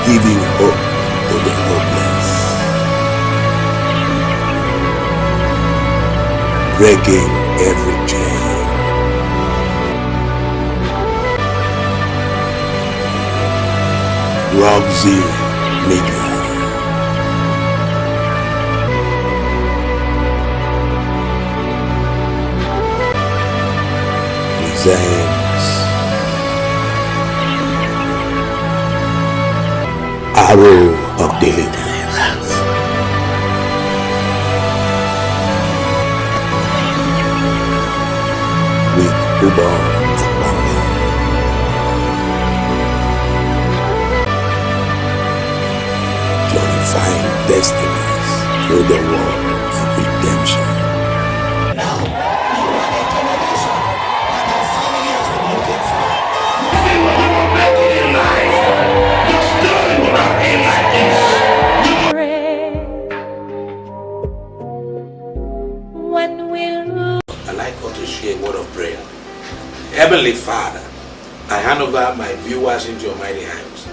giving hope to the hopeless, breaking every chain. Roxy Media. Presents Arrow of Deliverance. With Ubon Akbami. Glorifying destinies through the work of redemption. Now, you are the generation that our family has been looking for. Everyone who will make it in life, your story will not end like this. When will I like us to share a word of prayer. Heavenly Father, I hand over my viewers into your mighty hands.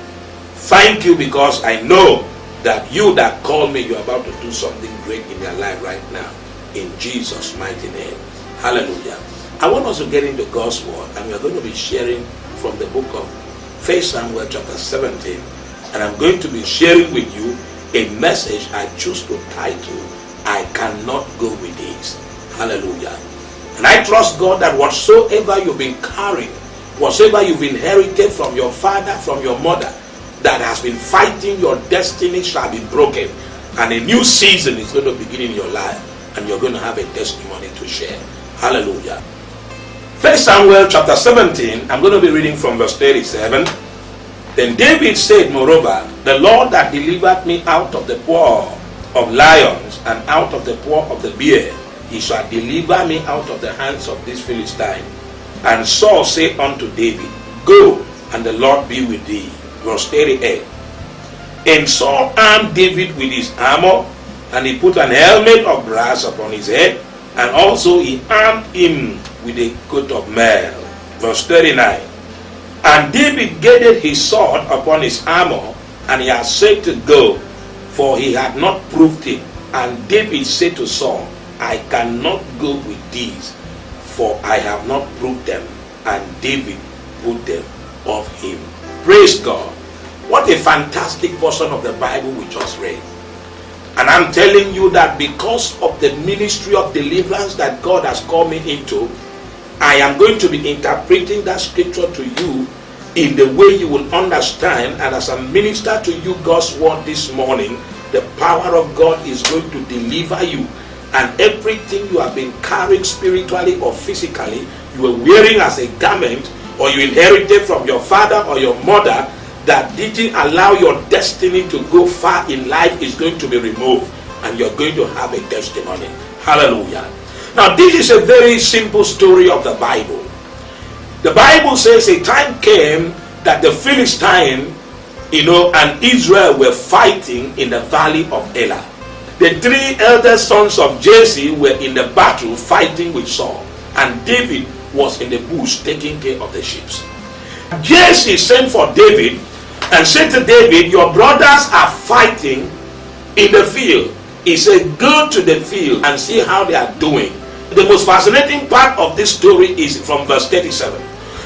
Thank you because I know that you that called me, you're about to do something great in their life right now. In Jesus' mighty name. Hallelujah. I want us to get into God's word, and we're going to be sharing from the book of 1 Samuel chapter 17. And I'm going to be sharing with you a message I choose to title, I Cannot Go With This. Hallelujah. And I trust God that whatsoever you've been carrying, whatsoever you've inherited from your father, from your mother, that has been fighting your destiny shall be broken. And a new season is going to begin in your life. And you're going to have a testimony to share. Hallelujah. 1 Samuel chapter 17, I'm going to be reading from verse 37. Then David said, moreover, the Lord that delivered me out of the paw of lions and out of the paw of the bear, he shall deliver me out of the hands of this Philistine. And Saul said unto David, go, and the Lord be with thee. Verse 38. And Saul armed David with his armor, and he put an helmet of brass upon his head, and also he armed him with a coat of mail. Verse 39. And David girded his sword upon his armor, and he had said to go, for he had not proved it. And David said to Saul, I cannot go with these, for I have not proved them. And David put them off him. Praise God. What a fantastic portion of the Bible we just read. And I'm telling you that because of the ministry of deliverance that God has called me into, I am going to be interpreting that scripture to you in the way you will understand. And as I minister to you God's word this morning, the power of God is going to deliver you. And everything you have been carrying spiritually or physically, you are wearing as a garment, or you inherited from your father or your mother, that didn't allow your destiny to go far in life, is going to be removed, and you're going to have a testimony. Hallelujah. Now, this is a very simple story of the Bible. The Bible says a time came that the Philistine, and Israel were fighting in the valley of Elah. The three elder sons of Jesse were in the battle fighting with Saul, and David was in the bush taking care of the sheep. Jesse sent for David and said to David, your brothers are fighting in the field. He said, go to the field and see how they are doing. The most fascinating part of this story is from verse 37.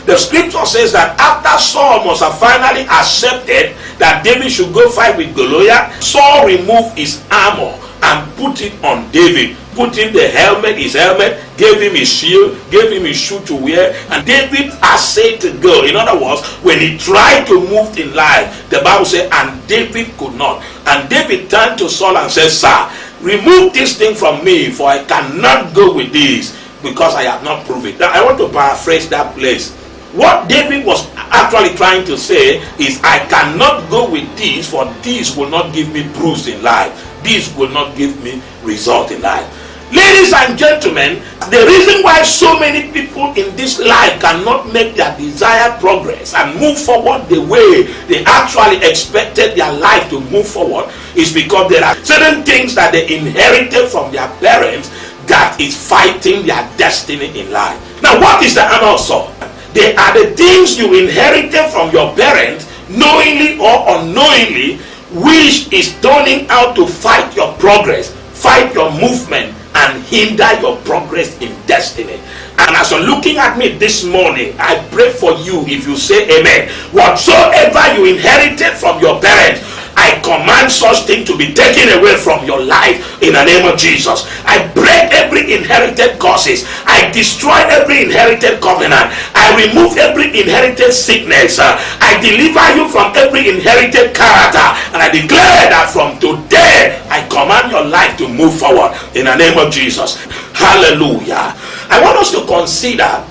The scripture says that after Saul must have finally accepted that David should go fight with Goliath, Saul removed his armor and put it on David. Put him his helmet, gave him his shield, gave him his shoe to wear, and David has said to go. In other words, when he tried to move in life, the Bible said, and David could not. And David turned to Saul and said, sir, remove this thing from me, for I cannot go with this, because I have not proved it. Now, I want to paraphrase that place. What David was actually trying to say is, I cannot go with this, for this will not give me proofs in life. This will not give me result in life. Ladies and gentlemen, the reason why so many people in this life cannot make their desired progress and move forward the way they actually expected their life to move forward is because there are certain things that they inherited from their parents that is fighting their destiny in life. Now, what is the armor of Saul? They are the things you inherited from your parents knowingly or unknowingly, which is turning out to fight your progress, fight your movement, and hinder your progress in destiny. And as you're looking at me this morning, I pray for you, if you say amen, whatsoever you inherited from your parents, I command such thing to be taken away from your life in the name of Jesus. I break every inherited curses. I destroy every inherited covenant. I remove every inherited sickness. I deliver you from every inherited character. And I declare that from today, I command your life to move forward in the name of Jesus. Hallelujah. I want us to consider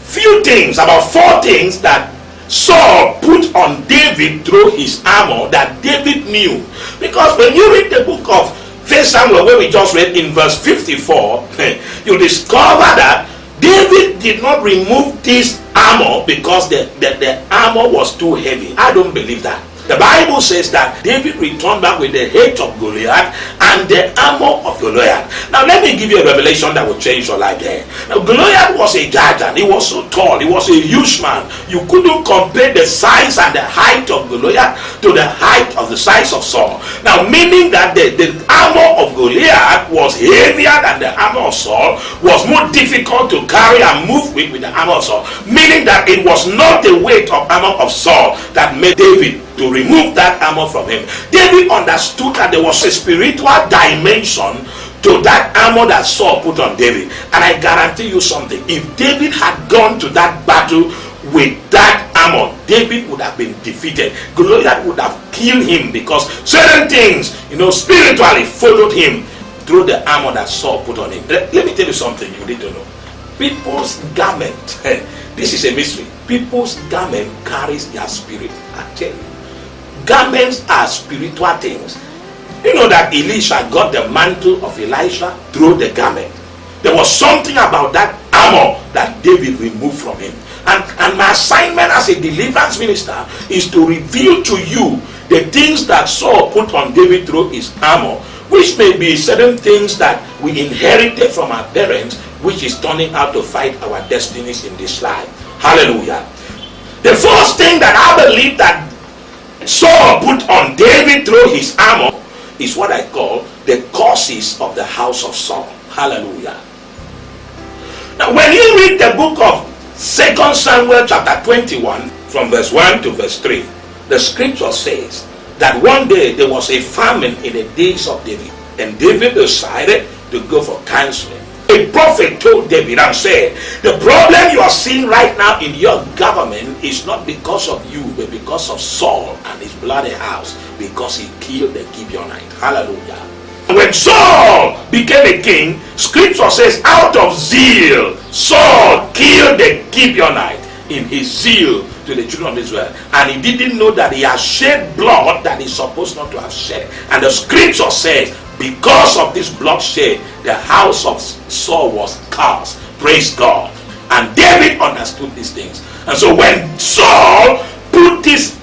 few things, about 4 things that Saul put on David through his armor that David knew. Because when you read the book of 1 Samuel, where we just read in verse 54, you discover that David did not remove this armor because the armor was too heavy. I don't believe that. The Bible says that David returned back with the head of Goliath and the armor of Goliath. Now let me give you a revelation that will change your life there. Now Goliath was a giant. He was so tall. He was a huge man. You couldn't compare the size and the height of Goliath to the height of the size of Saul. Now meaning that the armor of Goliath was heavier than the armor of Saul, was more difficult to carry and move with the armor of Saul. Meaning that it was not the weight of armor of Saul that made David to remove that armor from him. David understood that there was a spiritual dimension to that armor that Saul put on David. And I guarantee you something, if David had gone to that battle with that armor, David would have been defeated. Goliath would have killed him, because certain things, spiritually followed him through the armor that Saul put on him. Let me tell you something you need to know. People's garment, this is a mystery. People's garment carries their spirit. I tell you. Garments are spiritual things. You know that Elisha got the mantle of Elisha through the garment. There was something about that armor that David removed from him. And my assignment as a deliverance minister is to reveal to you the things that Saul put on David through his armor, which may be certain things that we inherited from our parents, which is turning out to fight our destinies in this life. Hallelujah. The first thing that I believe that Saul put on David through his armor is what I call the curses of the house of Saul. Hallelujah. Now when you read the book of 2 Samuel chapter 21 from verse 1 to verse 3, the scripture says that one day there was a famine in the days of David, and David decided to go for counseling. A prophet told David and said, the problem you are seeing right now in your government is not because of you, but because of Saul and his bloody house, because he killed the Gibeonite. Hallelujah. When Saul became a king, scripture says, out of zeal, Saul killed the Gibeonite in his zeal to the children of Israel. And he didn't know that he had shed blood that he's supposed not to have shed. And the scripture says, because of this bloodshed, the house of Saul was cursed. Praise God. And David understood these things. And so when Saul put this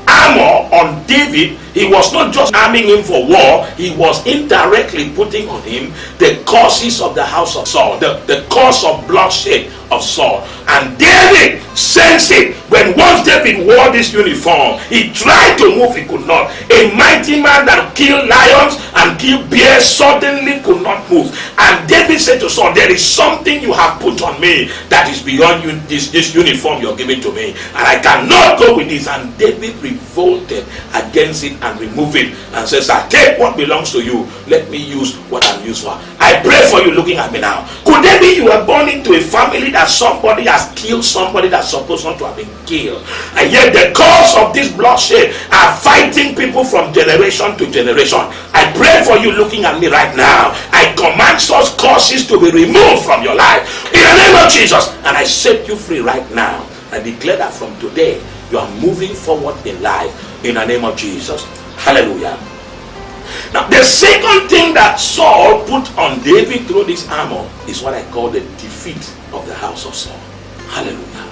armor on David, he was not just arming him for war, he was indirectly putting on him the curses of the house of Saul, the cause of bloodshed of Saul. And David sensed it. When once David wore this uniform, he tried to move, he could not. A mighty man that killed lions and killed bears suddenly could not move. And David said to Saul, there is something you have put on me that is beyond you, this uniform you're giving to me, and I cannot go with this. And David revolted against it and removed it and says, I take what belongs to you, let me use what I'm used for. I pray for you looking at me now. Could there be you were born into a family that somebody has killed somebody that's supposed not to have been killed, and yet the cause of this bloodshed are fighting people from generation to generation? I pray for you looking at me right now. I command such causes to be removed from your life in the name of Jesus, and I set you free right now. I declare that from today you are moving forward in life in the name of Jesus. Hallelujah. Now the second thing that Saul put on David through this armor is what I call the defeat of the house of Saul. Hallelujah.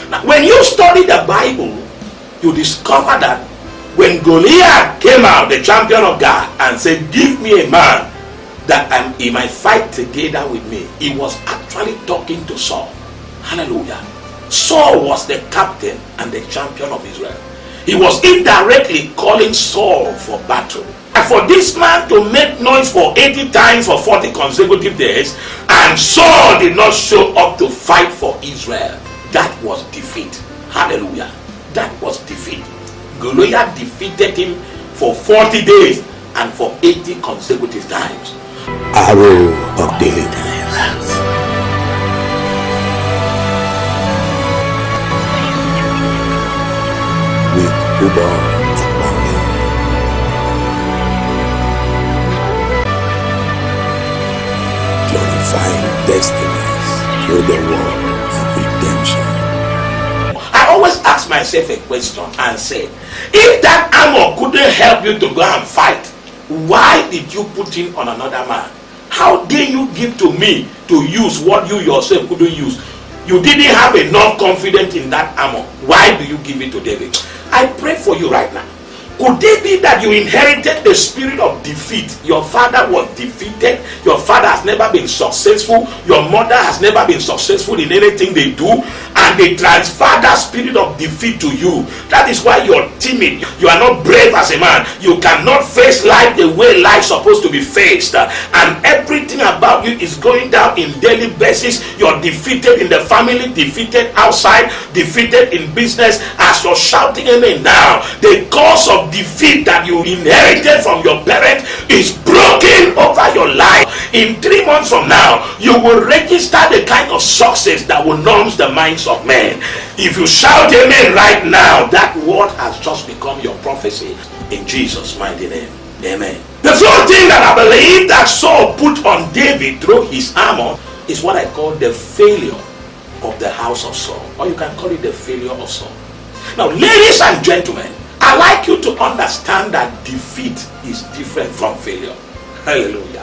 Now when you study the Bible, you discover that when Goliath came out, the champion of God, and said, give me a man that he might fight together with me, he was actually talking to Saul. Hallelujah. Saul was the captain and the champion of Israel. He was indirectly calling Saul for battle. And for this man to make noise for 80 times for 40 consecutive days, and Saul did not show up to fight for Israel, that was defeat. Hallelujah. That was defeat. Goliath defeated him for 40 days and for 80 consecutive times. Arrow of deliverance. With Ubert Money. Glorifying destinies through the word of redemption. I always ask myself a question and say, if that armor couldn't help you to go and fight, why did you put it on another man? How dare you give to me to use what you yourself couldn't use? You didn't have enough confidence in that armor. Why do you give it to David? I pray for you right now. Could it be that you inherited the spirit of defeat? Your father was defeated. Your father has never been successful. Your mother has never been successful in anything they do. And they transfer that spirit of defeat to you. That is why you're timid. You are not brave as a man. You cannot face life the way life's supposed to be faced. And everything about you is going down in daily basis. You're defeated in the family, defeated outside, defeated in business. As you're shouting amen now, the cause of defeat that you inherited from your parents is broken over your life. In 3 months from now, you will register the kind of success that will numb the minds of men. If you shout amen right now, that word has just become your prophecy in Jesus' mighty name. Amen. The first thing that I believe that Saul put on David through his armor is what I call the failure of the house of Saul, or you can call it the failure of Saul. Now, ladies and gentlemen, I like you to understand that defeat is different from failure. Hallelujah.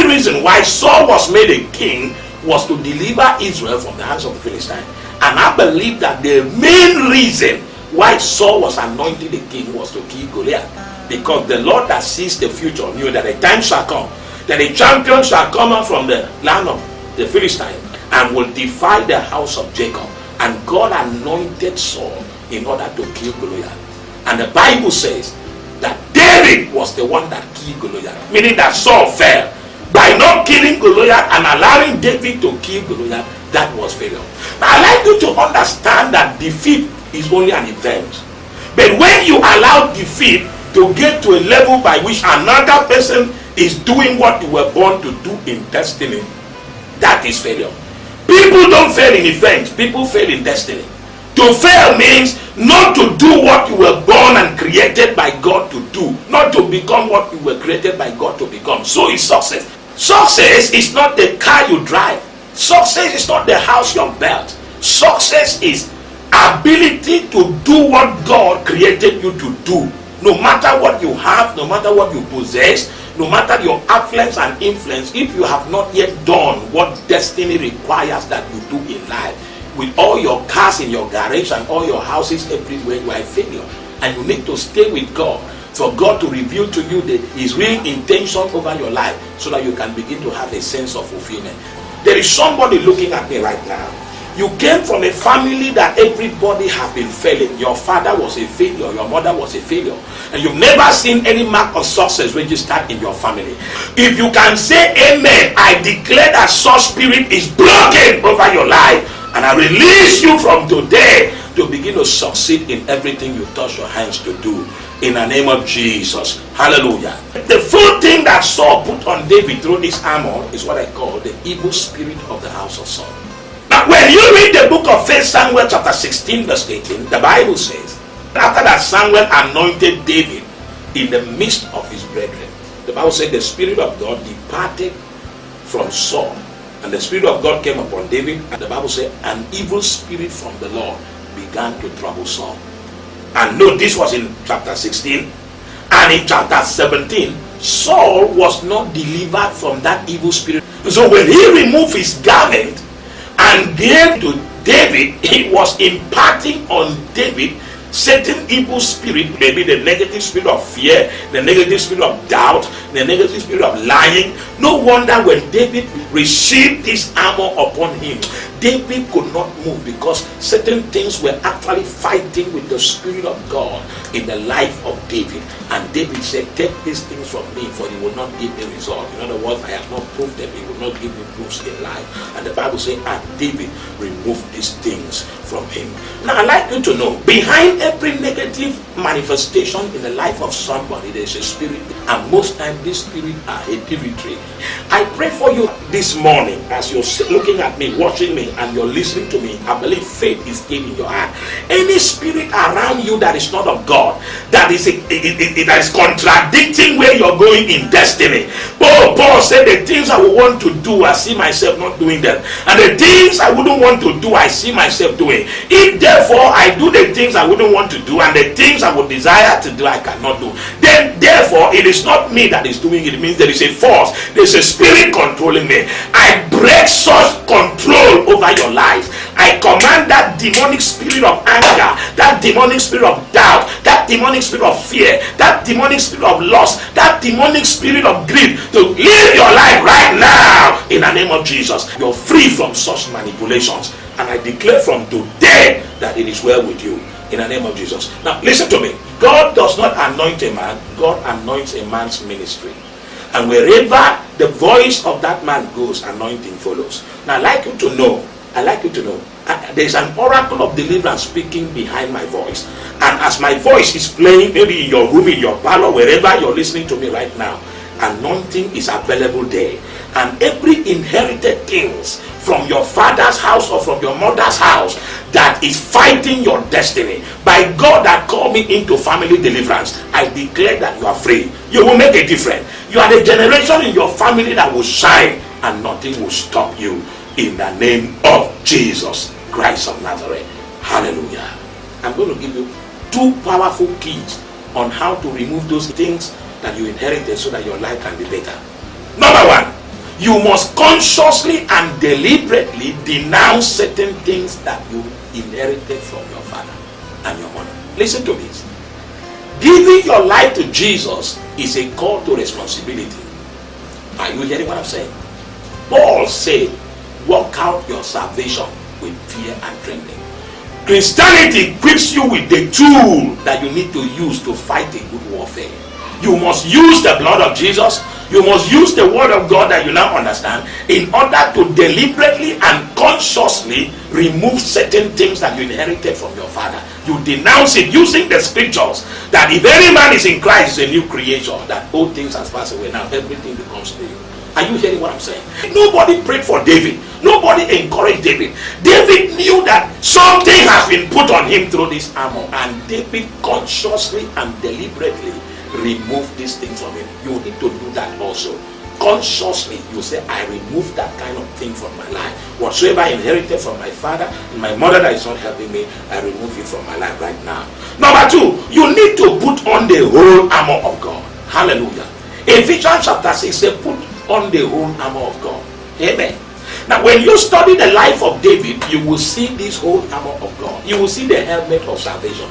Reason why Saul was made a king was to deliver Israel from the hands of the Philistines. And I believe that the main reason why Saul was anointed a king was to kill Goliath, because the Lord that sees the future knew that a time shall come that a champion shall come out from the land of the Philistines and will defy the house of Jacob. And God anointed Saul in order to kill Goliath. And the Bible says that David was the one that killed Goliath, meaning that Saul fell. By not killing Goliath and allowing David to kill Goliath, that was failure. Now, I'd like you to understand that defeat is only an event. But when you allow defeat to get to a level by which another person is doing what you were born to do in destiny, that is failure. People don't fail in events, people fail in destiny. To fail means not to do what you were born and created by God to do, not to become what you were created by God to become. So is success. Success is not the car you drive. Success is not the house you're built. Success is ability to do what God created you to do. No matter what you have, no matter what you possess, no matter your affluence and influence, if you have not yet done what destiny requires that you do in life, with all your cars in your garage and all your houses everywhere, you are a failure. And you need to stay with God for God to reveal to you His real intention over your life, so that you can begin to have a sense of fulfillment. There is somebody looking at me right now, You came from a family that everybody have been failing. Your father was a failure, your mother was a failure, and you've never seen any mark of success registered in your family. If you can say amen, I declare that such spirit is broken over your life, and I release you from today to begin to succeed in everything you touch your hands to do, in the name of Jesus. Hallelujah. The full thing that Saul put on David through this armor is what I call the evil spirit of the house of Saul. Now, when you read the book of 1 Samuel chapter 16 verse 18, the Bible says, after that Samuel anointed David in the midst of his brethren, the Bible said the Spirit of God departed from Saul, and the Spirit of God came upon David, and the Bible said an evil spirit from the Lord began to trouble Saul. And note, this was in chapter 16, and in chapter 17, Saul was not delivered from that evil spirit. So when he removed his garment and gave to David, he was imparting on David certain evil spirit, maybe the negative spirit of fear, the negative spirit of doubt, the negative spirit of lying. No wonder when David received this armor upon him, David could not move, because certain things were actually fighting with the Spirit of God in the life of David. And David said, take these things from me, for he will not give me result. In other words, I have not proved them, he will not give me proofs in life. And the Bible says, and David removed these things from him. Now I'd like you to know, behind every negative manifestation in the life of somebody, there's a spirit, and most times these spirits are hereditary. I pray for you this morning, as you're looking at me, watching me, and you're listening to me. I believe faith is in your heart. Any spirit around you that is not of God, that is contradicting where you're going in destiny. Paul said, the things I would want to do, I see myself not doing them, and the things I wouldn't want to do, I see myself doing. If therefore I do the things I wouldn't want to do, and the things I would desire to do, I cannot do, then therefore it is not me that is doing it. It means there is a force, there's a spirit controlling me. I break such control over your life. I command that demonic spirit of anger, that demonic spirit of doubt, that demonic spirit of fear, that demonic spirit of loss, that demonic spirit of grief to live your life right now in the name of Jesus. You're free from such manipulations, and I declare from today that it is well with you in the name of Jesus. Now listen to me. God does not anoint a man, God anoints a man's ministry. And wherever the voice of that man goes, anointing follows. Now I'd like you to know, there's an oracle of deliverance speaking behind my voice. And as my voice is playing, maybe in your room, in your parlor, wherever you're listening to me right now, anointing is available there. And every inherited things from your father's house or from your mother's house that is fighting your destiny, by God that called me into family deliverance, I declare that you are free. You will make a difference. You are the generation in your family that will shine, and nothing will stop you, in the name of Jesus Christ of Nazareth. Hallelujah. I'm going to give you two powerful keys on how to remove those things that you inherited so that your life can be better. Number one, you must consciously and deliberately denounce certain things that you inherited from your father and your mother. Listen to this. Giving your life to Jesus is a call to responsibility. Are you hearing what I'm saying? Paul said, work out your salvation with fear and trembling. Christianity equips you with the tool that you need to use to fight a good warfare. You must use the blood of Jesus. You must use the word of God that you now understand in order to deliberately and consciously remove certain things that you inherited from your father. You denounce it using the scriptures that if any man is in Christ, is a new creation, that old things has passed away, now everything becomes new. Are you hearing what I'm saying? Nobody prayed for David. Nobody encouraged David. David knew that something has been put on him through this armor, and David consciously and deliberately remove these things from him. You need to do that also. Consciously, you say, I remove that kind of thing from my life. Whatsoever I inherited from my father and my mother that is not helping me, I remove it from my life right now. Number two, you need to put on the whole armor of God. Hallelujah. Ephesians chapter 6 says, put on the whole armor of God. Amen. Now when you study the life of David, you will see this whole armor of God. You will see the helmet of salvation.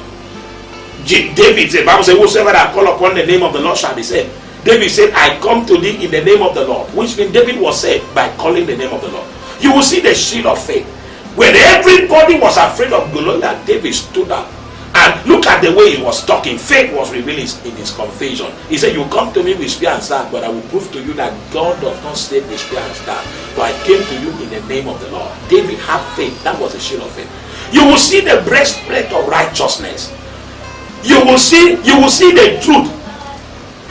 David said, Bible says, whosoever that call upon the name of the Lord shall be saved. David said, I come to thee in the name of the Lord, which means David was saved by calling the name of the Lord. You will see the shield of faith. When everybody was afraid of Goliath, David stood up. And look at the way he was talking. Faith was revealed in his confession. He said, you come to me with spear and staff, but I will prove to you that God does not save with spear and staff. For I came to you in the name of the Lord. David had faith. That was the shield of faith. You will see the breastplate of righteousness. You will see the truth.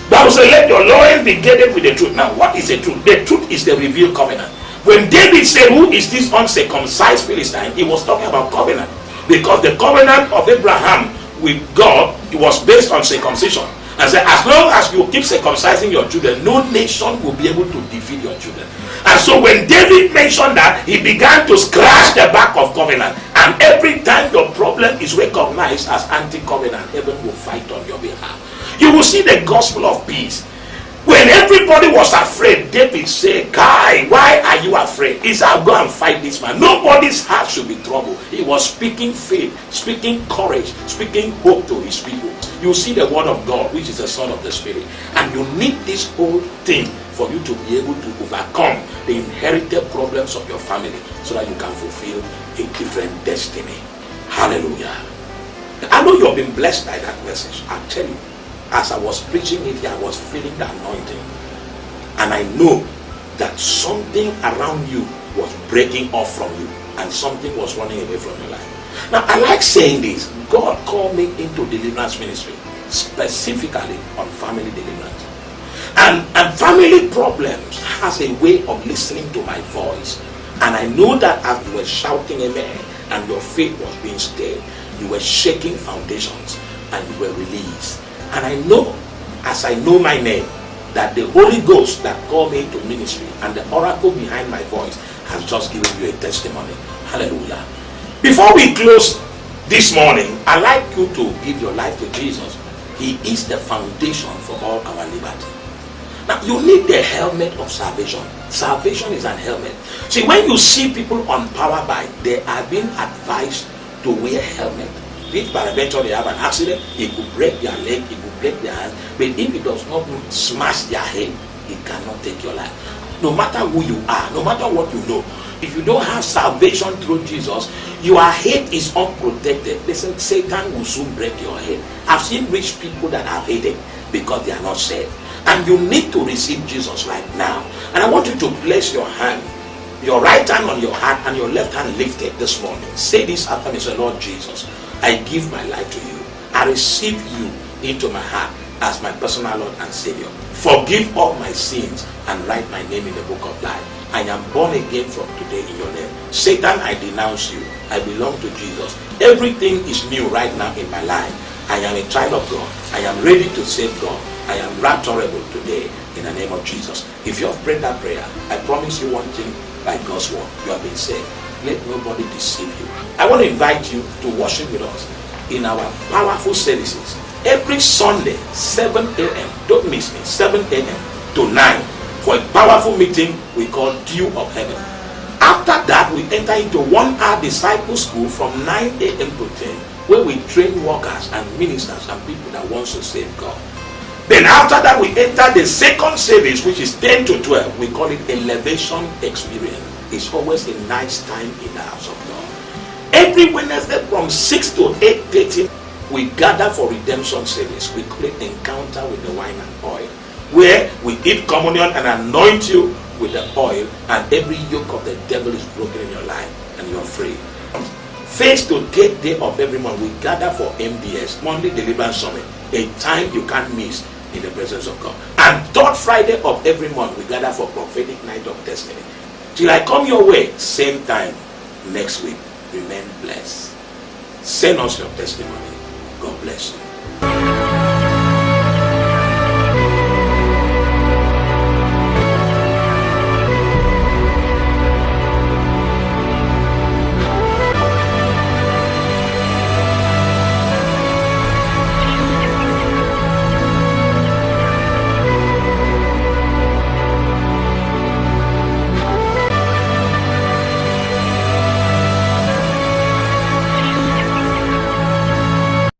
Bible says, let your loins be girded with the truth. Now, what is the truth? The truth is the revealed covenant. When David said, who is this uncircumcised Philistine? He was talking about covenant. Because the covenant of Abraham with God, it was based on circumcision. And said, as long as you keep circumcising your children, no nation will be able to defeat your children. And so when David mentioned that, he began to scratch the back of covenant. And every time your problem is recognized as anti-covenant, heaven will fight on your behalf. You will see the gospel of peace. When everybody was afraid, David said, Kai, why are you afraid? He said, I'll go and fight this man. Nobody's heart should be troubled. He was speaking faith, speaking courage, speaking hope to his people. You see the word of God, which is the son of the spirit. And you need this whole thing for you to be able to overcome the inherited problems of your family so that you can fulfill a different destiny. Hallelujah. I know you have been blessed by that message. I tell you. As I was preaching it, I was feeling the anointing. And I know that something around you was breaking off from you. And something was running away from your life. Now, I like saying this. God called me into deliverance ministry. Specifically on family deliverance. And family problems has a way of listening to my voice. And I know that as you were shouting amen and your faith was being stirred, you were shaking foundations and you were released. And I know, as I know my name, that the Holy Ghost that called me into ministry and the oracle behind my voice has just given you a testimony. Hallelujah. Before we close this morning, I'd like you to give your life to Jesus. He is the foundation for all our liberty. Now, you need the helmet of salvation. Salvation is an helmet. See, when you see people on power bike, they are being advised to wear helmet. If peradventure they have an accident, it could break their leg, it could break their hand. But if it does not smash their head, it cannot take your life. No matter who you are, no matter what you know, if you don't have salvation through Jesus, your head is unprotected. Listen, Satan will soon break your head. I've seen rich people that have hated because they are not saved. And you need to receive Jesus right now. And I want you to place your hand, your right hand on your heart and your left hand lifted this morning. Say this after me. Say, Lord Jesus, I give my life to you. I receive you into my heart as my personal Lord and Savior. Forgive all my sins and write my name in the book of life. I am born again from today in your name. Satan, I denounce you. I belong to Jesus. Everything is new right now in my life. I am a child of God. I am ready to save God. I am rapturable today in the name of Jesus. If you have prayed that prayer, I promise you one thing by God's word. You have been saved. Let nobody deceive you. I want to invite you to worship with us in our powerful services every Sunday, 7 a.m. Don't miss me, 7 a.m. to 9 for a powerful meeting we call Dew of Heaven. After that, we enter into 1 hour disciple school from 9 a.m. to 10, where we train workers and ministers and people that want to save God. Then after that, we enter the second service, which is 10 to 12. We call it Elevation Experience. It's always a nice time in the house of God. Every Wednesday from 6 to 8:30, we gather for redemption service. We call it Encounter with the Wine and Oil, where we eat communion and anoint you with the oil, and every yoke of the devil is broken in your life and you're free. First to 8th day of every month, we gather for MDS, Monday Deliverance Summit, a time you can't miss in the presence of God. And 3rd Friday of every month, we gather for Prophetic Night of Destiny. Till I come your way, same time next week. Remain blessed. Send us your testimony. God bless you.